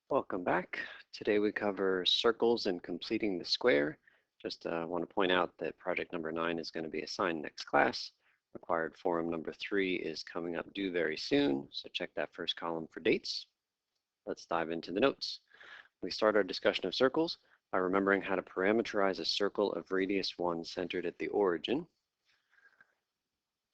Welcome back. Today we cover circles and completing the square. Just want to point out that project number 9 is going to be assigned next class. Required forum number 3 is coming up due very soon, so check that first column for dates. Let's dive into the notes. We start our discussion of circles by remembering how to parameterize a circle of radius 1 centered at the origin.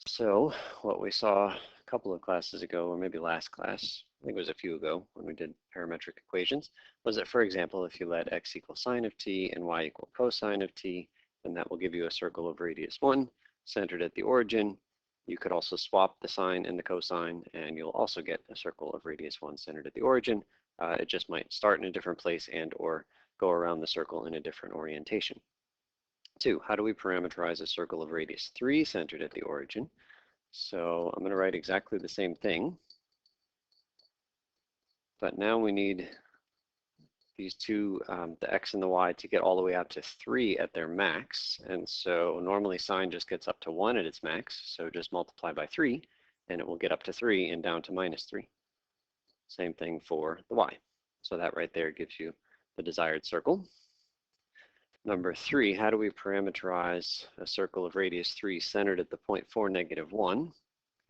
So what we saw a couple of classes ago, or maybe last class, I think it was a few ago when we did parametric equations, was that, for example, if you let x equal sine of t and y equal cosine of t, then that will give you a circle of radius 1 centered at the origin. You could also swap the sine and the cosine, and you'll also get a circle of radius 1 centered at the origin. It just might start in a different place and or go around the circle in a different orientation. 2, how do we parameterize a circle of radius 3 centered at the origin? So I'm going to write exactly the same thing, but now we need these two, the x and the y, to get all the way out to 3 at their max. And so normally sine just gets up to 1 at its max, so just multiply by 3, and it will get up to 3 and down to minus 3. Same thing for the y. So that right there gives you the desired circle. Number 3, how do we parameterize a circle of radius 3 centered at the point 4, -1?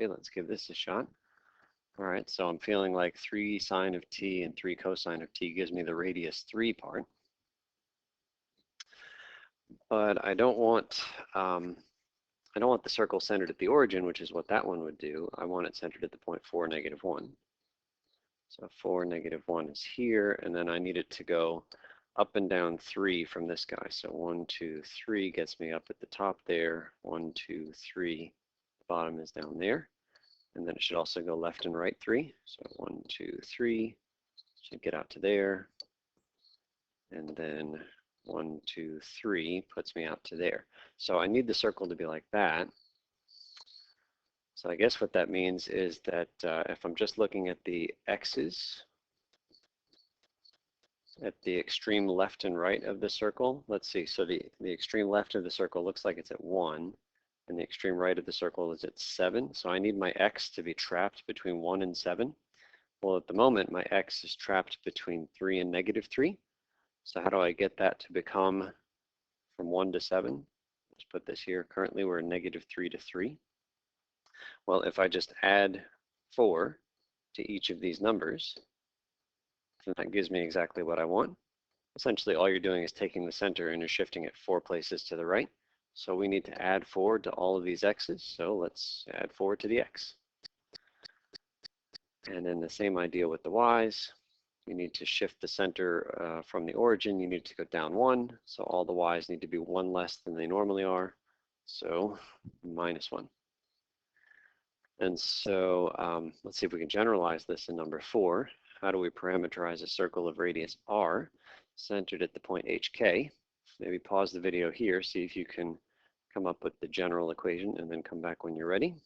Okay, let's give this a shot. All right, so I'm feeling like 3 sine of t and 3 cosine of t gives me the radius 3 part. But I don't want the circle centered at the origin, which is what that one would do. I want it centered at the point 4, -1. So 4, -1 is here, and then I need it to go up and down 3 from this guy. So 1, 2, 3 gets me up at the top there. 1, 2, 3, the bottom is down there. And then it should also go left and right 3. So 1, 2, 3 should get out to there. And then 1, 2, 3 puts me out to there. So I need the circle to be like that. So I guess what that means is that if I'm just looking at the x's at the extreme left and right of the circle, let's see, so the extreme left of the circle looks like it's at 1, and the extreme right of the circle is at 7. So I need my x to be trapped between 1 and 7. Well, at the moment, my x is trapped between 3 and -3. So how do I get that to become from 1 to 7? Let's put this here. Currently, we're -3 to 3. Well, if I just add 4 to each of these numbers, then that gives me exactly what I want. Essentially, all you're doing is taking the center and you're shifting it 4 places to the right. So we need to add 4 to all of these x's. So let's add 4 to the x. And then the same idea with the y's. You need to shift the center from the origin. You need to go down 1. So all the y's need to be 1 less than they normally are. So -1. And so let's see if we can generalize this in number 4. How do we parameterize a circle of radius r centered at the point hk? Maybe pause the video here, see if you can come up with the general equation, and then come back when you're ready.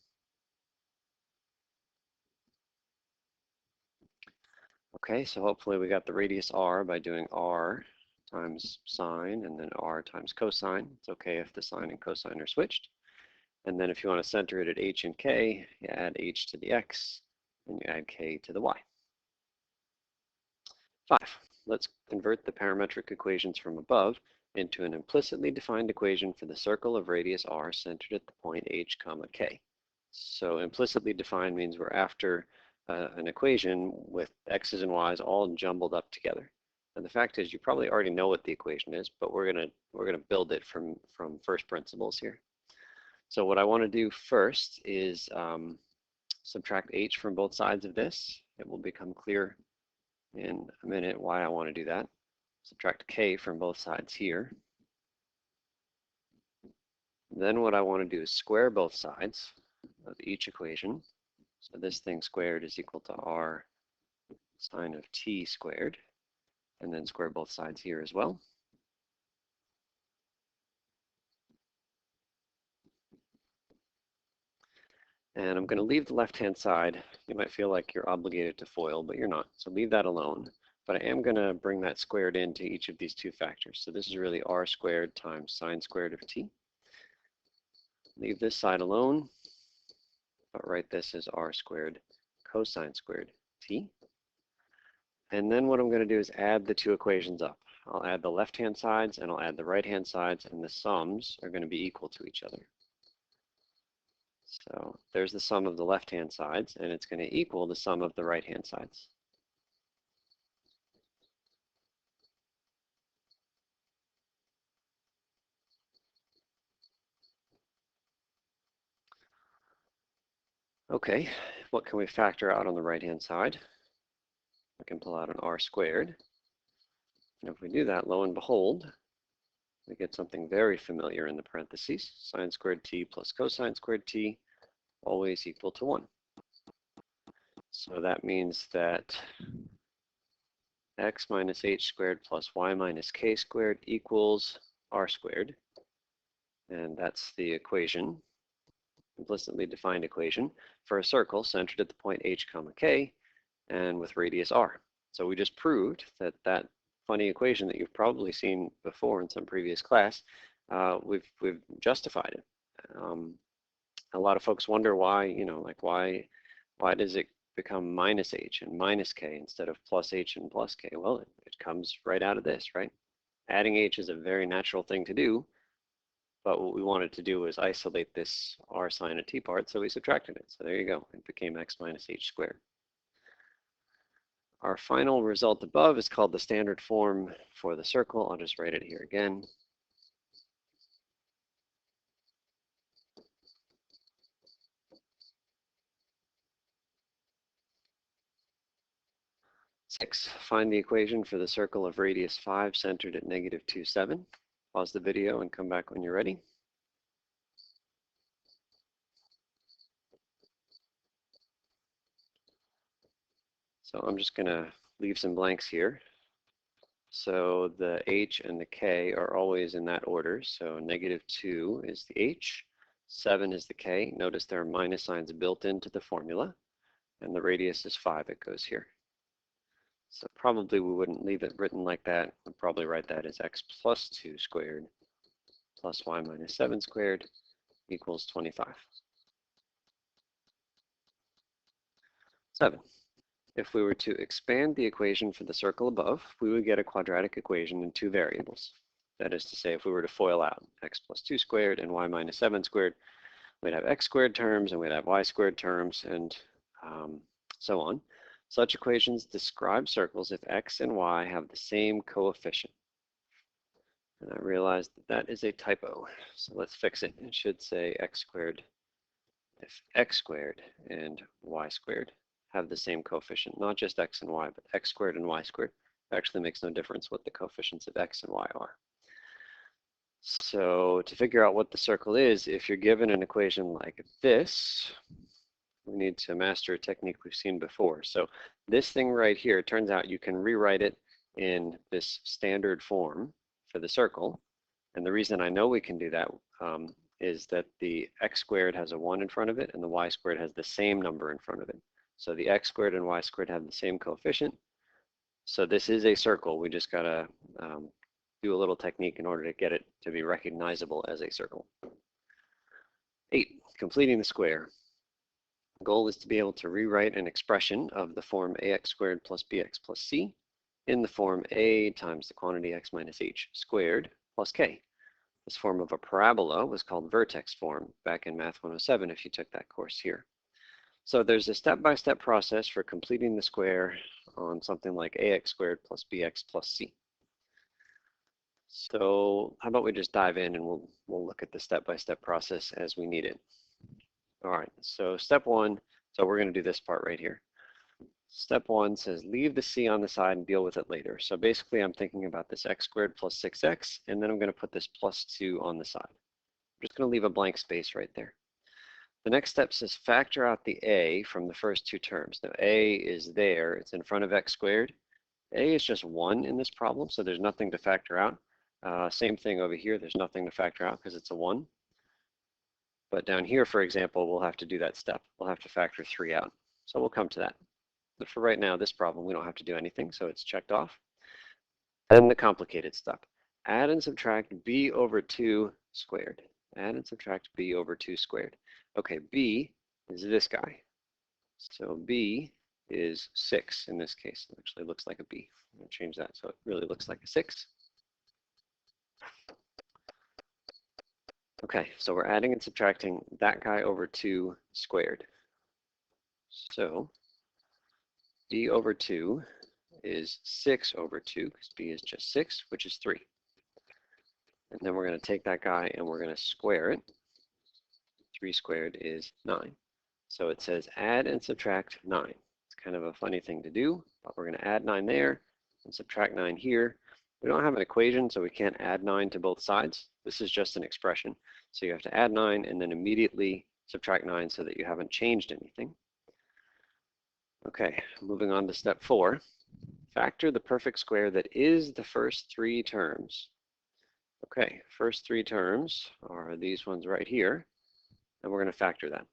Okay, so hopefully we got the radius r by doing r times sine and then r times cosine. It's okay if the sine and cosine are switched. And then if you want to center it at h and k, you add h to the x and you add k to the y. 5. Let's convert the parametric equations from above into an implicitly defined equation for the circle of radius r centered at the point h, k. So implicitly defined means we're after an equation with x's and y's all jumbled up together. And the fact is, you probably already know what the equation is, but we're gonna build it from first principles here. So what I want to do first is subtract h from both sides of this. It will become clear in a minute why I want to do that. Subtract k from both sides here. Then what I want to do is square both sides of each equation. So this thing squared is equal to r sine of t squared. And then square both sides here as well. And I'm going to leave the left-hand side. You might feel like you're obligated to FOIL, but you're not. So leave that alone. But I am going to bring that squared into each of these two factors. So this is really r squared times sine squared of t. Leave this side alone, but write this as r squared cosine squared t. And then what I'm going to do is add the two equations up. I'll add the left-hand sides and I'll add the right-hand sides, and the sums are going to be equal to each other. So there's the sum of the left-hand sides, and it's going to equal the sum of the right-hand sides. Okay, what can we factor out on the right-hand side? We can pull out an r squared. And if we do that, lo and behold, we get something very familiar in the parentheses. Sine squared t plus cosine squared t, always equal to 1. So that means that x minus h squared plus y minus k squared equals r squared. And that's the equation, implicitly defined equation, for a circle centered at the point h comma k and with radius r. So we just proved that that funny equation that you've probably seen before in some previous class, we've justified it. A lot of folks wonder why, like why does it become minus h and minus k instead of plus h and plus k? Well, it comes right out of this, right? Adding h is a very natural thing to do, but what we wanted to do was isolate this r sine of t part, so we subtracted it. So there you go. It became x minus h squared. Our final result above is called the standard form for the circle. I'll just write it here again. Six, find the equation for the circle of radius 5 centered at negative 2, 7. Pause the video and come back when you're ready. So I'm just going to leave some blanks here. So the h and the k are always in that order. So negative 2 is the h, 7 is the k. Notice there are minus signs built into the formula, and the radius is 5. It goes here. So probably we wouldn't leave it written like that. We'd probably write that as x plus 2 squared plus y minus 7 squared equals 25. 7. If we were to expand the equation for the circle above, we would get a quadratic equation in two variables. That is to say, if we were to FOIL out x plus 2 squared and y minus 7 squared, we'd have x squared terms and we'd have y squared terms and so on. Such equations describe circles if x and y have the same coefficient. And I realized that that is a typo, so let's fix it. It should say x squared if x squared and y squared have the same coefficient, not just x and y, but x squared and y squared. It actually makes no difference what the coefficients of x and y are. So to figure out what the circle is, if you're given an equation like this, we need to master a technique we've seen before. So this thing right here, it turns out you can rewrite it in this standard form for the circle. And the reason I know we can do that is that the x squared has a 1 in front of it and the y squared has the same number in front of it. So the x squared and y squared have the same coefficient. So this is a circle. We just got to do a little technique in order to get it to be recognizable as a circle. 8, completing the square. The goal is to be able to rewrite an expression of the form ax squared plus bx plus c in the form a times the quantity x minus h squared plus k. This form of a parabola was called vertex form back in Math 107 if you took that course here. So there's a step-by-step process for completing the square on something like ax squared plus bx plus c. So how about we just dive in and we'll look at the step-by-step process as we need it. All right, so step 1, so we're going to do this part right here. Step 1 says leave the c on the side and deal with it later. So basically I'm thinking about this x squared plus 6x, and then I'm going to put this plus 2 on the side. I'm just going to leave a blank space right there. The next step says factor out the a from the first two terms. Now a is there, it's in front of x squared. A is just 1 in this problem, so there's nothing to factor out. Same thing over here, there's nothing to factor out because it's a 1. But down here, for example, we'll have to do that step. We'll have to factor 3 out. So we'll come to that. But for right now, this problem, we don't have to do anything, so it's checked off. Then the complicated step. Add and subtract b over 2 squared. Add and subtract b over 2 squared. Okay, b is this guy. So b is 6 in this case. It actually looks like a B. I'm going to change that so it really looks like a 6. Okay, so we're adding and subtracting that guy over 2 squared. So B over 2 is 6 over 2, because B is just 6, which is 3. And then we're going to take that guy and we're going to square it. 3 squared is 9. So it says add and subtract 9. It's kind of a funny thing to do, but we're going to add 9 there and subtract 9 here. We don't have an equation, so we can't add 9 to both sides. This is just an expression. So you have to add 9 and then immediately subtract 9 so that you haven't changed anything. Okay, moving on to step 4. Factor the perfect square that is the first 3 terms. Okay, first 3 terms are these ones right here, and we're going to factor that.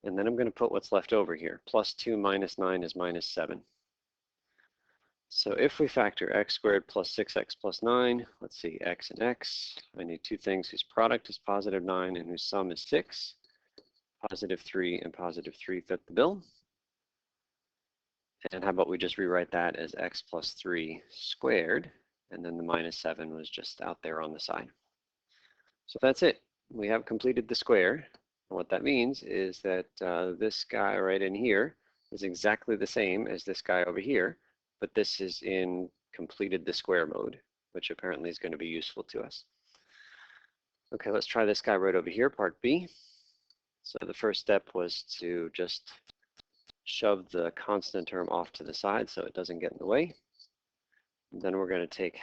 And then I'm going to put what's left over here. Plus 2 minus 9 is minus 7. So if we factor x squared plus 6x plus 9, let's see, x and x, I need 2 things whose product is positive 9 and whose sum is 6. Positive 3 and positive 3 fit the bill. And how about we just rewrite that as x plus 3 squared, and then the minus 7 was just out there on the side. So that's it. We have completed the square. And what that means is that this guy right in here is exactly the same as this guy over here, but this is in completed the square mode, which apparently is going to be useful to us. Okay, let's try this guy right over here, part B. So the first step was to just shove the constant term off to the side so it doesn't get in the way. And then we're going to take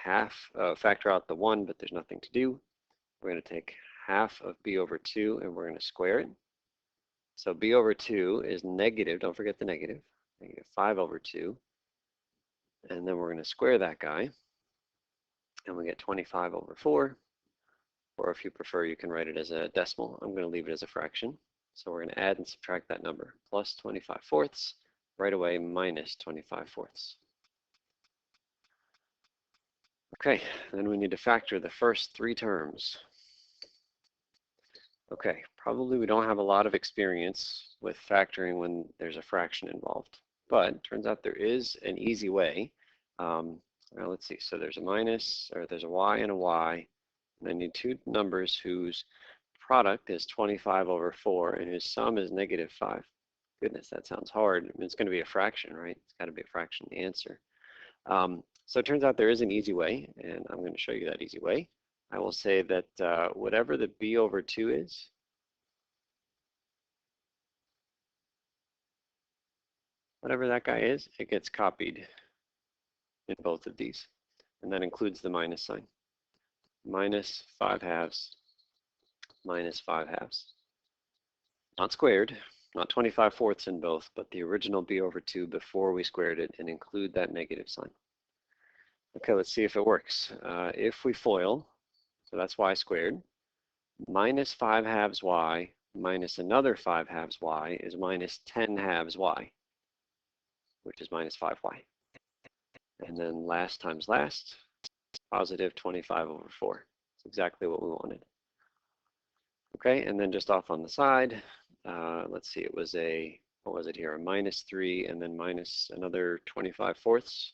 factor out the 1, but there's nothing to do. We're going to take half of b over 2 and we're going to square it. So b over 2 is negative, don't forget the negative, negative 5 over 2. And then we're going to square that guy. And we get 25 over 4. Or if you prefer, you can write it as a decimal. I'm going to leave it as a fraction. So we're going to add and subtract that number. Plus 25 fourths, right away minus 25 fourths. Okay, then we need to factor the first 3 terms. Okay, probably we don't have a lot of experience with factoring when there's a fraction involved, but it turns out there is an easy way. Well, let's see, so there's a minus, or there's a y and a y, and I need 2 numbers whose product is 25 over 4 and whose sum is negative 5. Goodness, that sounds hard. I mean, it's going to be a fraction, right? It's got to be a fraction, the answer. So it turns out there is an easy way, and I'm going to show you that easy way. I will say that whatever the b over 2 is, whatever that guy is, it gets copied in both of these. And that includes the minus sign. Minus 5 halves, minus 5 halves. Not squared, not 25 fourths in both, but the original b over 2 before we squared it, and include that negative sign. Okay, let's see if it works. If we FOIL, so that's y squared, minus 5 halves y minus another 5 halves y is minus 10 halves y, which is minus 5y. And then last times last, positive 25 over 4. That's exactly what we wanted. Okay, and then just off on the side, let's see, it was a, what was it here, a minus 3 and then minus another 25 fourths.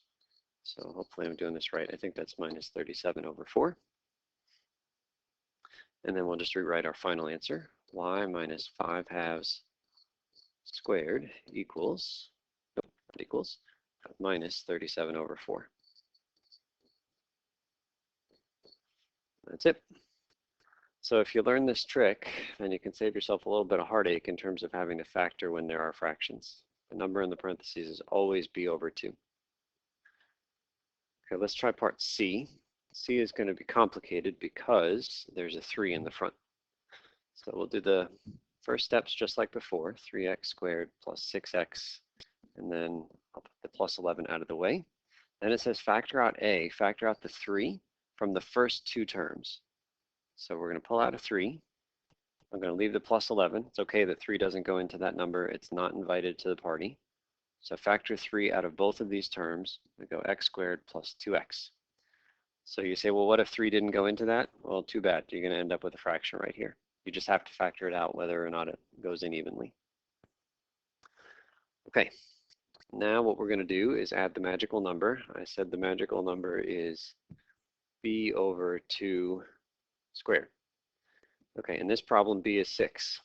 So hopefully I'm doing this right. I think that's minus 37 over 4. And then we'll just rewrite our final answer. Y minus 5 halves squared equals, nope, not equals, minus 37 over 4. That's it. So if you learn this trick, then you can save yourself a little bit of heartache in terms of having to factor when there are fractions. The number in the parentheses is always b over 2. Okay, let's try part C. C is going to be complicated because there's a 3 in the front. So we'll do the first steps just like before, 3x squared plus 6x, and then I'll put the plus 11 out of the way. Then it says factor out a, factor out the 3 from the first 2 terms. So we're going to pull out a 3. I'm going to leave the plus 11. It's okay that 3 doesn't go into that number. It's not invited to the party. So factor 3 out of both of these terms. We go x squared plus 2x. So you say, well, what if 3 didn't go into that? Well, too bad. You're going to end up with a fraction right here. You just have to factor it out whether or not it goes in evenly. Okay, now what we're going to do is add the magical number. I said the magical number is b over 2 squared. Okay, in this problem, b is 6.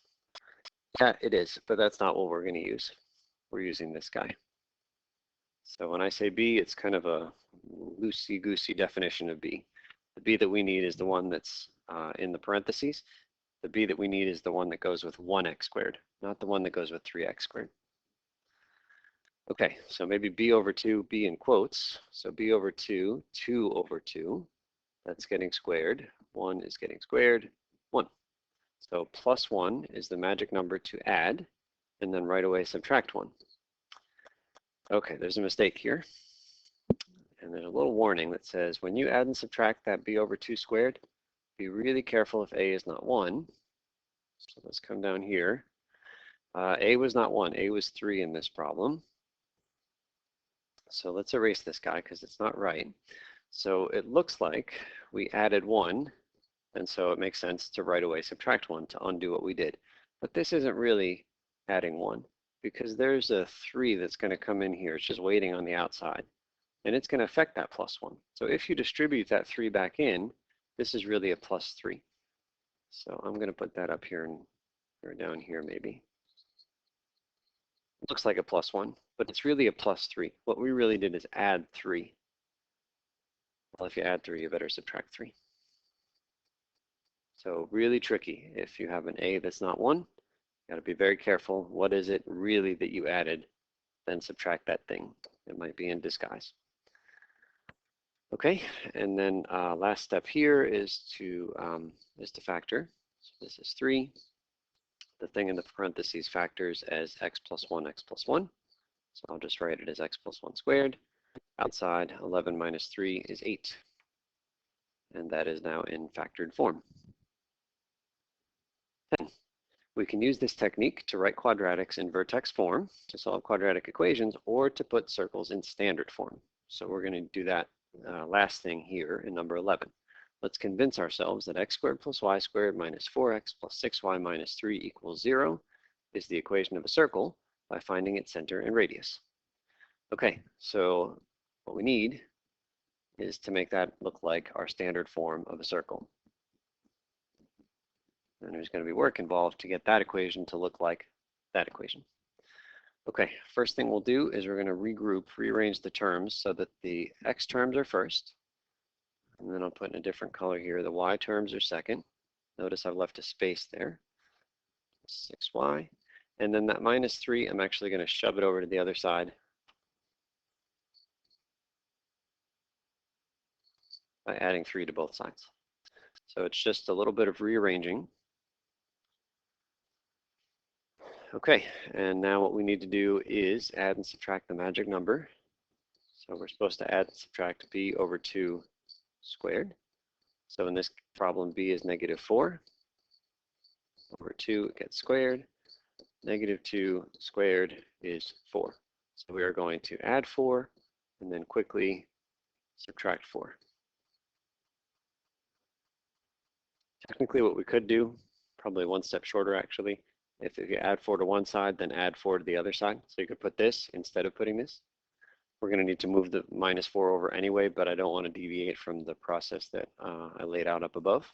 Yeah, it is, but that's not what we're going to use. We're using this guy. So when I say b, it's kind of a loosey-goosey definition of b. The b that we need is the one that's in the parentheses. The b that we need is the one that goes with 1x squared, not the one that goes with 3x squared. Okay, so maybe b over 2, b in quotes. So b over 2, 2 over 2, that's getting squared. 1 is getting squared, 1. So plus 1 is the magic number to add, and then right away subtract 1. Okay, there's a mistake here. And there's a little warning that says when you add and subtract that b over 2 squared, be really careful if a is not 1. So let's come down here. A was not 1, a was 3 in this problem. So let's erase this guy because it's not right. So it looks like we added 1, and so it makes sense to right away subtract 1 to undo what we did. But this isn't really adding 1 because there's a 3 that's going to come in here. It's just waiting on the outside, and it's going to affect that plus 1. So if you distribute that 3 back in, this is really a plus 3. So I'm going to put that up here and or down here maybe. It looks like a plus 1, but it's really a plus 3. What we really did is add 3. Well, if you add 3, you better subtract 3. So really tricky. If you have an a that's not 1, you got to be very careful. What is it really that you added? Then subtract that thing. It might be in disguise. Okay, and then last step here is to factor. So this is 3. The thing in the parentheses factors as x plus 1, x plus 1. So I'll just write it as x plus 1 squared. Outside, 11 minus 3 is 8. And that is now in factored form. 10. We can use this technique to write quadratics in vertex form to solve quadratic equations or to put circles in standard form. So we're going to do that last thing here in number 11. Let's convince ourselves that x squared plus y squared minus 4x plus 6y minus 3 equals 0 is the equation of a circle by finding its center and radius. Okay, so what we need is to make that look like our standard form of a circle. And there's going to be work involved to get that equation to look like that equation. Okay, first thing we'll do is we're going to rearrange the terms so that the x terms are first. And then I'll put in a different color here. The y terms are second. Notice I've left a space there. 6y. And then that minus 3, I'm actually going to shove it over to the other side by adding 3 to both sides. So it's just a little bit of rearranging. Okay, and now what we need to do is add and subtract the magic number. So we're supposed to add and subtract b over 2 squared. So in this problem, b is negative 4. Over 2, it gets squared. Negative 2 squared is 4. So we are going to add 4 and then quickly subtract 4. Technically what we could do, probably one step shorter actually, if you add 4 to one side, then add 4 to the other side. So you could put this instead of putting this. We're going to need to move the minus 4 over anyway, but I don't want to deviate from the process that I laid out up above.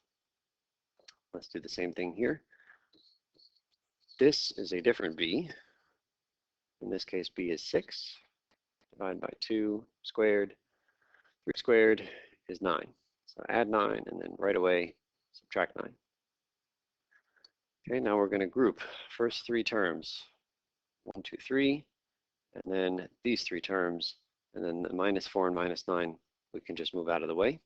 Let's do the same thing here. This is a different b. In this case, b is 6. Divided by 2 squared. 3 squared is 9. So add 9 and then right away subtract 9. Okay, now we're going to group first 3 terms. 1, 2, 3. And then these 3 terms. And then the minus 4 and minus 9, we can just move out of the way.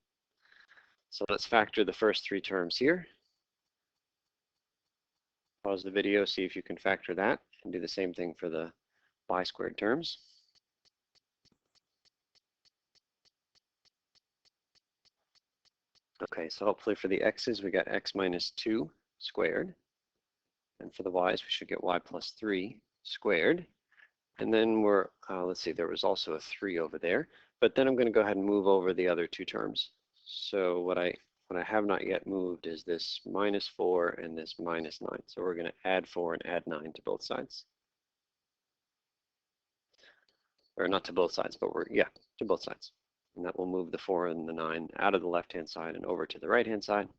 So let's factor the first 3 terms here. Pause the video, see if you can factor that, and do the same thing for the y squared terms. Okay, so hopefully for the x's, we got x minus 2 squared. And for the y's, we should get y plus 3 squared. And then we're, let's see, there was also a 3 over there. But then I'm going to go ahead and move over the other 2 terms. So what I have not yet moved is this minus 4 and this minus 9. So we're going to add 4 and add 9 to both sides. or not to both sides, but yeah, to both sides. And that will move the 4 and the 9 out of the left-hand side and over to the right-hand side.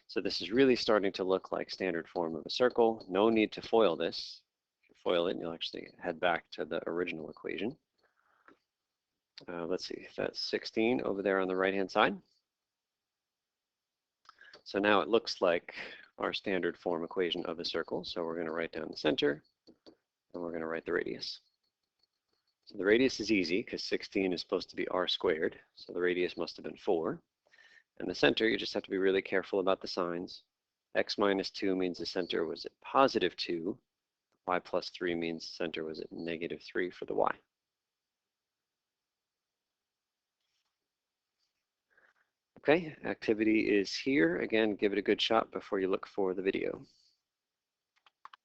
So this is really starting to look like standard form of a circle. No need to FOIL this. If you FOIL it, you'll actually head back to the original equation. Let's see, that's 16 over there on the right-hand side. So now it looks like our standard form equation of a circle. So we're going to write down the center, and we're going to write the radius. So the radius is easy because 16 is supposed to be r squared. So the radius must have been 4. And the center, you just have to be really careful about the signs. X minus 2 means the center was at positive 2. Y plus 3 means the center was at negative 3 for the y. Okay, activity is here. Again, give it a good shot before you look for the video.